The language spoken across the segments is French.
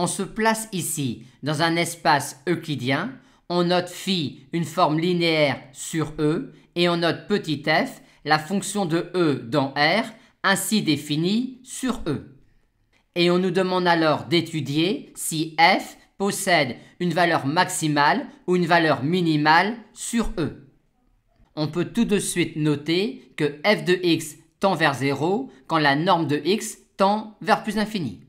On se place ici dans un espace euclidien, on note phi une forme linéaire sur E et on note petit f la fonction de E dans R ainsi définie sur E. Et on nous demande alors d'étudier si f possède une valeur maximale ou une valeur minimale sur E. On peut tout de suite noter que f de x tend vers 0 quand la norme de x tend vers plus infini.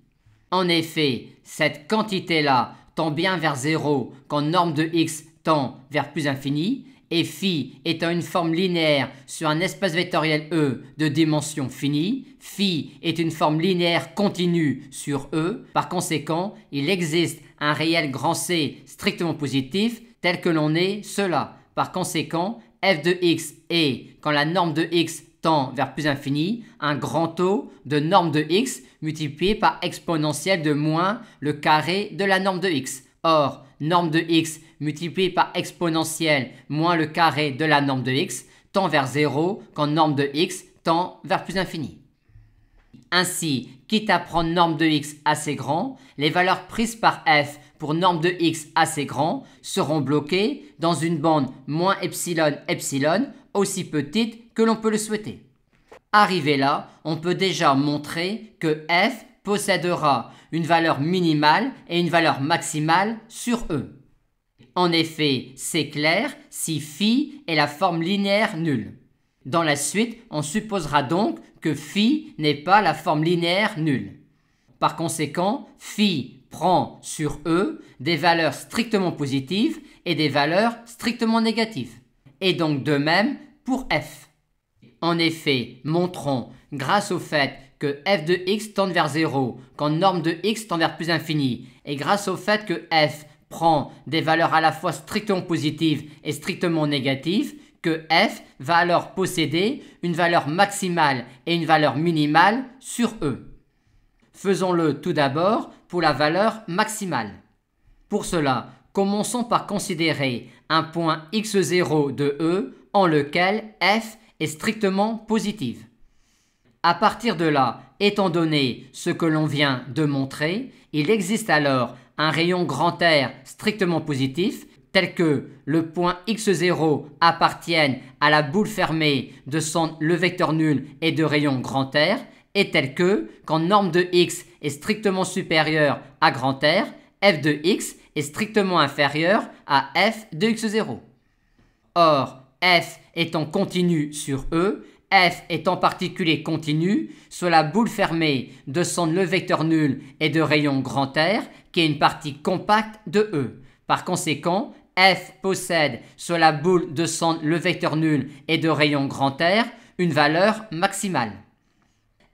En effet, cette quantité-là tend bien vers 0 quand norme de x tend vers plus infini, et phi étant une forme linéaire sur un espace vectoriel E de dimension finie, phi est une forme linéaire continue sur E, par conséquent, il existe un réel grand C strictement positif tel que l'on est cela. Par conséquent, f de x est, quand la norme de x tend vers plus infini, un grand taux de norme de x multiplié par exponentielle de moins le carré de la norme de x. Or, norme de x multiplié par exponentielle moins le carré de la norme de x tend vers 0 quand norme de x tend vers plus infini. Ainsi, quitte à prendre norme de x assez grand, les valeurs prises par f pour norme de x assez grand seront bloquées dans une bande moins epsilon epsilon aussi petite que l'on peut le souhaiter. Arrivé là, on peut déjà montrer que f possédera une valeur minimale et une valeur maximale sur E. En effet, c'est clair si phi est la forme linéaire nulle. Dans la suite, on supposera donc que phi n'est pas la forme linéaire nulle. Par conséquent, phi prend sur E des valeurs strictement positives et des valeurs strictement négatives. Et donc de même pour f. En effet, montrons, grâce au fait que f de x tend vers 0 quand norme de x tend vers plus infini, et grâce au fait que f prend des valeurs à la fois strictement positives et strictement négatives, que f va alors posséder une valeur maximale et une valeur minimale sur E. Faisons-le tout d'abord pour la valeur maximale. Pour cela, commençons par considérer un point x0 de E en lequel f est strictement positive. À partir de là, étant donné ce que l'on vient de montrer, il existe alors un rayon grand R strictement positif, tel que le point x0 appartienne à la boule fermée de centre le vecteur nul et de rayon grand R, et tel que, quand norme de x est strictement supérieure à grand R, f de x est strictement inférieur à f de x0. Or, f étant continu sur E, f est en particulier continu sur la boule fermée de centre le vecteur nul et de rayon grand R, qui est une partie compacte de E. Par conséquent, f possède sur la boule de centre le vecteur nul et de rayon grand R une valeur maximale.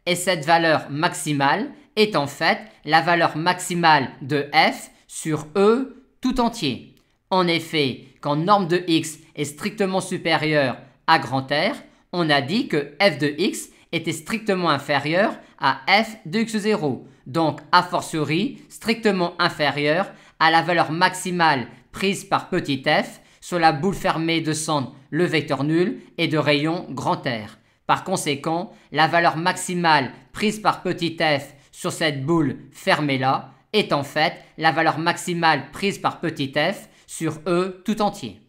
Et cette valeur maximale est en fait la valeur maximale de f sur E tout entier. En effet, quand norme de x est strictement supérieure à grand R, on a dit que f de x était strictement inférieur à f de x0, donc a fortiori strictement inférieur à la valeur maximale prise par petit f sur la boule fermée de centre le vecteur nul et de rayon grand R. Par conséquent, la valeur maximale prise par petit f sur cette boule fermée-là est en fait la valeur maximale prise par petit f sur E tout entier.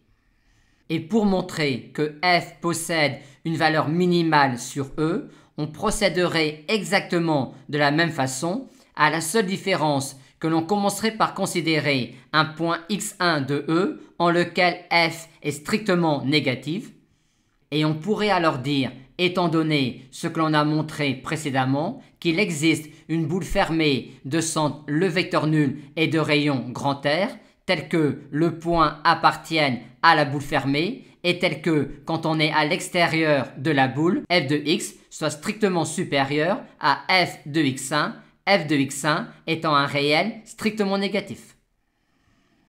Et pour montrer que f possède une valeur minimale sur E, on procéderait exactement de la même façon, à la seule différence que l'on commencerait par considérer un point x1 de E en lequel f est strictement négatif, et on pourrait alors dire, étant donné ce que l'on a montré précédemment, qu'il existe une boule fermée de centre le vecteur nul et de rayon grand R, tel que le point appartienne à la boule fermée, et tel que, quand on est à l'extérieur de la boule, f de x soit strictement supérieur à f de x1 étant un réel strictement négatif.